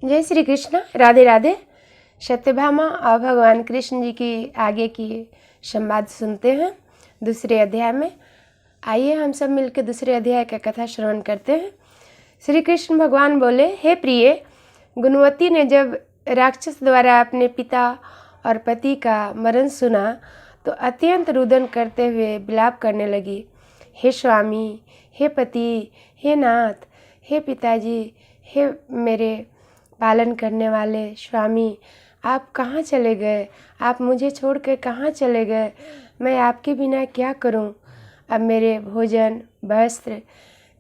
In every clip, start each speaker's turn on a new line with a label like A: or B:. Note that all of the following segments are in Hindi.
A: जय श्री कृष्ण। राधे राधे। सत्यभामा और भगवान कृष्ण जी की आगे की संवाद सुनते हैं दूसरे अध्याय में। आइए हम सब मिलकर दूसरे अध्याय का कथा श्रवण करते हैं। श्री कृष्ण भगवान बोले, हे प्रिय, गुणवती ने जब राक्षस द्वारा अपने पिता और पति का मरण सुना तो अत्यंत रुदन करते हुए विलाप करने लगी। हे स्वामी, हे पति, हे नाथ, हे पिताजी, हे मेरे पालन करने वाले स्वामी, आप कहाँ चले गए? आप मुझे छोड़कर कहाँ चले गए? मैं आपके बिना क्या करूं? अब मेरे भोजन, वस्त्र,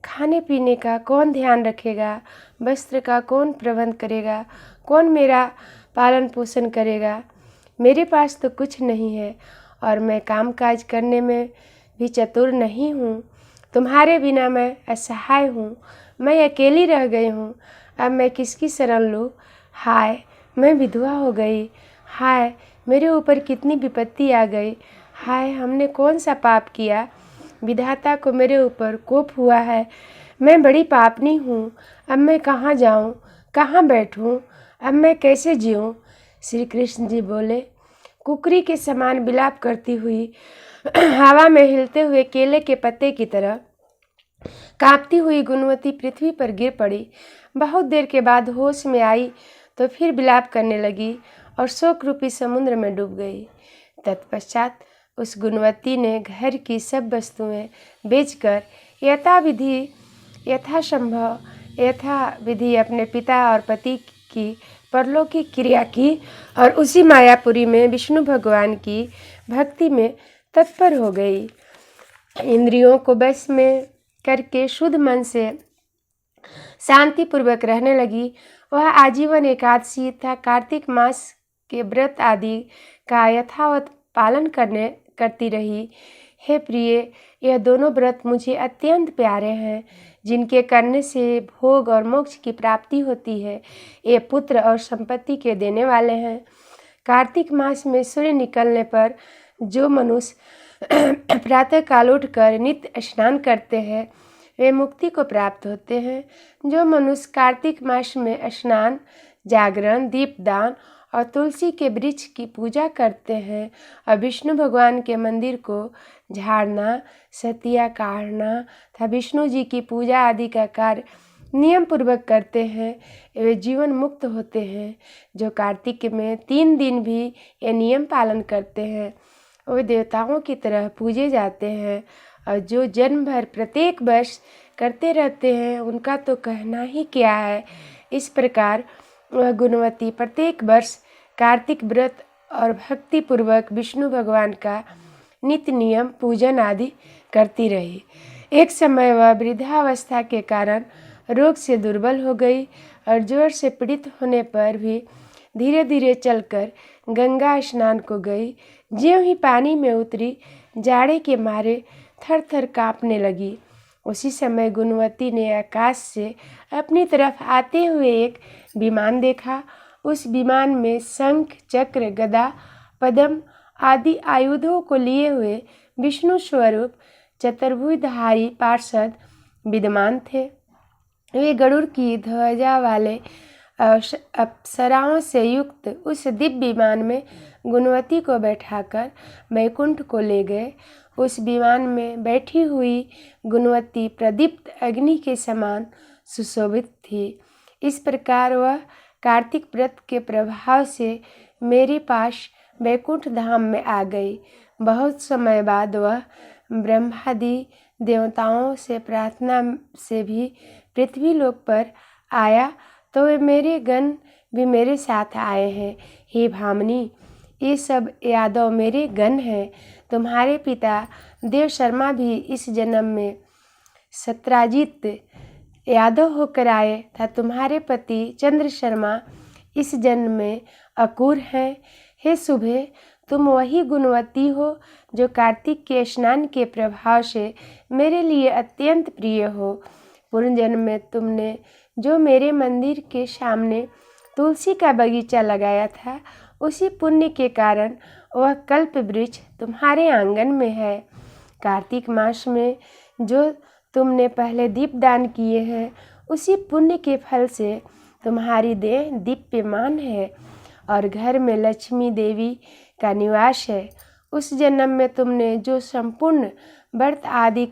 A: खाने पीने का कौन ध्यान रखेगा? वस्त्र का कौन प्रबंध करेगा? कौन मेरा पालन पोषण करेगा? मेरे पास तो कुछ नहीं है और मैं कामकाज करने में भी चतुर नहीं हूँ। तुम्हारे बिना मैं असहाय हूँ। मैं अकेली रह गई हूँ। अब मैं किसकी शरण लूँ? हाय, मैं विधवा हो गई। हाय, मेरे ऊपर कितनी विपत्ति आ गई। हाय, हमने कौन सा पाप किया? विधाता को मेरे ऊपर कोप हुआ है। मैं बड़ी पापनी हूँ। अब मैं कहाँ जाऊँ? कहाँ बैठूँ? अब मैं कैसे जीऊँ? श्री कृष्ण जी बोले, कुकरी के समान विलाप करती हुई हवा में हिलते हुए केले के पत्ते की तरह कांपती हुई गुणवती पृथ्वी पर गिर पड़ी। बहुत देर के बाद होश में आई तो फिर विलाप करने लगी और शोक रूपी समुद्र में डूब गई। तत्पश्चात उस गुणवती ने घर की सब वस्तुएं बेचकर यथाविधि अपने पिता और पति की परलौकी क्रिया की और उसी मायापुरी में विष्णु भगवान की भक्ति में तत्पर हो गई। इंद्रियों को बस में करके शुद्ध मन से शांतिपूर्वक रहने लगी। वह आजीवन एकादशी तथा कार्तिक मास के व्रत आदि का यथावत पालन करती रही। हे प्रिय, यह दोनों व्रत मुझे अत्यंत प्यारे हैं, जिनके करने से भोग और मोक्ष की प्राप्ति होती है। ये पुत्र और संपत्ति के देने वाले हैं। कार्तिक मास में सूर्य निकलने पर जो मनुष्य प्रातः काल उठकर नित्य स्नान करते हैं वे मुक्ति को प्राप्त होते हैं। जो मनुष्य कार्तिक मास में स्नान, जागरण, दीपदान और तुलसी के वृक्ष की पूजा करते हैं और विष्णु भगवान के मंदिर को झाड़ना, सतिया काढ़ना तथा विष्णु जी की पूजा आदि का कार्य नियम पूर्वक करते हैं, वे जीवन मुक्त होते हैं। जो कार्तिक में 3 दिन भी ये नियम पालन करते हैं वे देवताओं की तरह पूजे जाते हैं और जो जन्म भर प्रत्येक वर्ष करते रहते हैं उनका तो कहना ही क्या है। इस प्रकार वह गुणवती प्रत्येक वर्ष कार्तिक व्रत और भक्ति पूर्वक विष्णु भगवान का नित्य नियम पूजन आदि करती रही। एक समय वह वृद्धावस्था के कारण रोग से दुर्बल हो गई और जोर से पीड़ित होने पर भी धीरे धीरे चलकर गंगा स्नान को गई। ज्यों ही पानी में उतरी, जाड़े के मारे थर थर काँपने लगी। उसी समय गुणवती ने आकाश से अपनी तरफ आते हुए एक विमान देखा। उस विमान में शंख, चक्र, गदा, पद्म आदि आयुधों को लिए हुए विष्णु स्वरूप चतुर्भुजधारी पार्षद विद्यमान थे। वे गरुड़ की ध्वजा वाले अप्सराओं से युक्त उस दिव्य विमान में गुणवती को बैठाकर वैकुंठ को ले गए। उस विमान में बैठी हुई गुणवती प्रदीप्त अग्नि के समान सुशोभित थी। इस प्रकार वह कार्तिक व्रत के प्रभाव से मेरे पास वैकुंठ धाम में आ गई। बहुत समय बाद वह ब्रह्मादि देवताओं से प्रार्थना से भी पृथ्वी लोक पर आया तो वे मेरे गण भी मेरे साथ आए हैं। हे भामिनी, ये सब यादव मेरे गण हैं। तुम्हारे पिता देव शर्मा भी इस जन्म में सत्राजित यादव होकर आए तथा तुम्हारे पति चंद्र शर्मा इस जन्म में अकुर हैं। हे शुभे, तुम वही गुणवती हो जो कार्तिक के स्नान के प्रभाव से मेरे लिए अत्यंत प्रिय हो। पूर्व जन्म में तुमने जो मेरे मंदिर के सामने तुलसी का बगीचा लगाया था, उसी पुण्य के कारण वह कल्प वृक्ष तुम्हारे आंगन में है। कार्तिक मास में जो तुमने पहले दीपदान किए हैं, उसी पुण्य के फल से तुम्हारी देह दीप्यमान है और घर में लक्ष्मी देवी का निवास है। उस जन्म में तुमने जो संपूर्ण व्रत आदि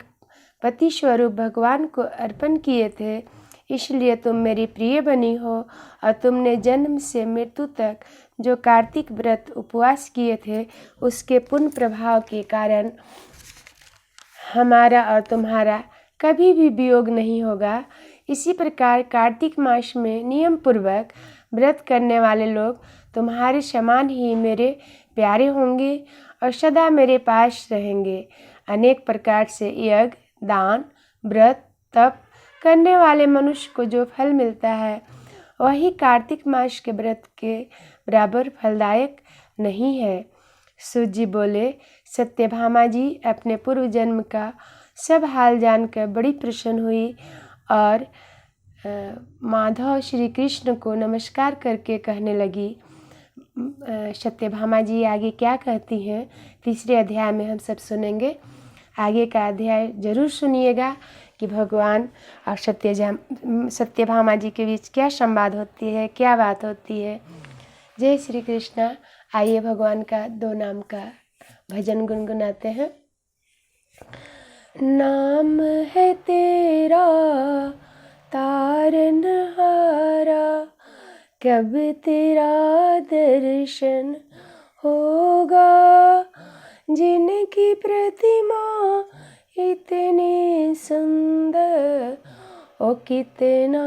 A: पति स्वरूप भगवान को अर्पण किए थे, इसलिए तुम मेरी प्रिय बनी हो। और तुमने जन्म से मृत्यु तक जो कार्तिक व्रत उपवास किए थे, उसके पुण्य प्रभाव के कारण हमारा और तुम्हारा कभी भी वियोग नहीं होगा। इसी प्रकार कार्तिक मास में नियम पूर्वक व्रत करने वाले लोग तुम्हारे समान ही मेरे प्यारे होंगे और सदा मेरे पास रहेंगे। अनेक प्रकार से यज्ञ, दान, व्रत, तप करने वाले मनुष्य को जो फल मिलता है, वही कार्तिक मास के व्रत के बराबर फलदायक नहीं है। सूत जी बोले, सत्यभामा जी अपने पूर्व जन्म का सब हाल जानकर बड़ी प्रसन्न हुई और माधव श्री कृष्ण को नमस्कार करके कहने लगी। सत्यभामा जी आगे क्या कहती हैं, तीसरे अध्याय में हम सब सुनेंगे। आगे का अध्याय जरूर सुनिएगा कि भगवान और सत्यभामा जी के बीच क्या संवाद होती है, क्या बात होती है। जय श्री कृष्णा। आइए भगवान का 2 नाम का भजन गुनगुनाते हैं। नाम है तेरा तारनहारा, कब तेरा दर्शन होगा। जिनकी प्रतिमा इतनी सुंदर, ओ कितना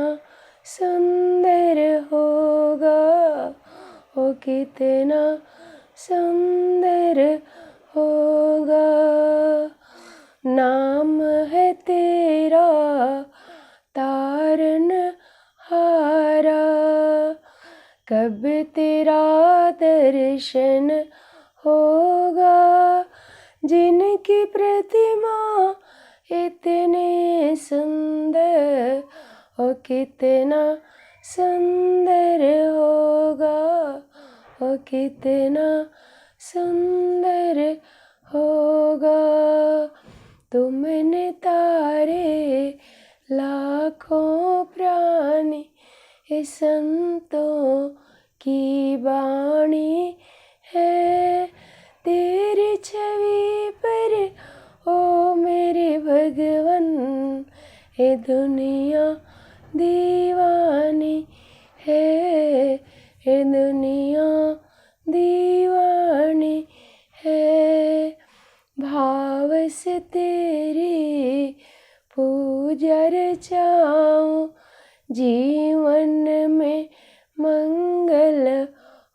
A: सुंदर होगा, ओ कितना सुंदर होगा। नाम है तेरा तारनहारा, कब तेरा दर्शन होगा। जिनकी प्रतिमा इतने सुंदर, ओ कितना सुंदर होगा, ओ कितना सुंदर होगा। तुमने तारे लाखों प्राणी, संतों की वाणी है। तेरी छवि पर ओ मेरे भगवन, ये दुनिया दीवानी है, ये दुनिया दीवानी है। भाव से तेरी पूजा रचाऊं, जीवन में मंगल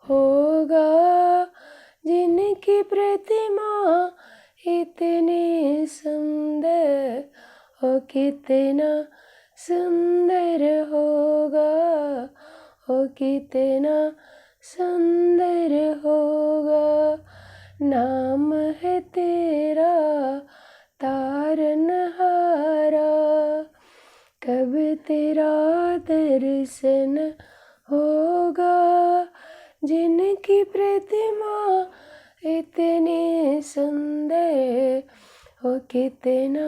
A: होगा। जिनकी प्रतिमा इतनी सुंदर, ओ कितना सुंदर होगा, ओ कितना सुंदर होगा। नाम है तेरा तारनहारा, कब तेरा दर्शन होगा। जिनकी प्रतिमा इतनी सुंदर, ओ कितना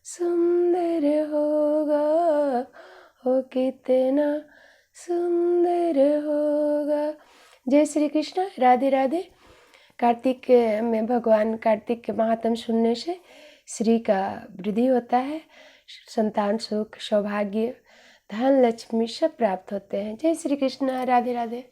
A: सुंदर होगा, ओ कितना सुंदर होगा। जय श्री कृष्ण। राधे राधे। कार्तिक में भगवान कार्तिक के महात्म सुनने से श्री का वृद्धि होता है, संतान सुख, सौभाग्य, धन, लक्ष्मी सब प्राप्त होते हैं। जय श्री कृष्ण। राधे राधे।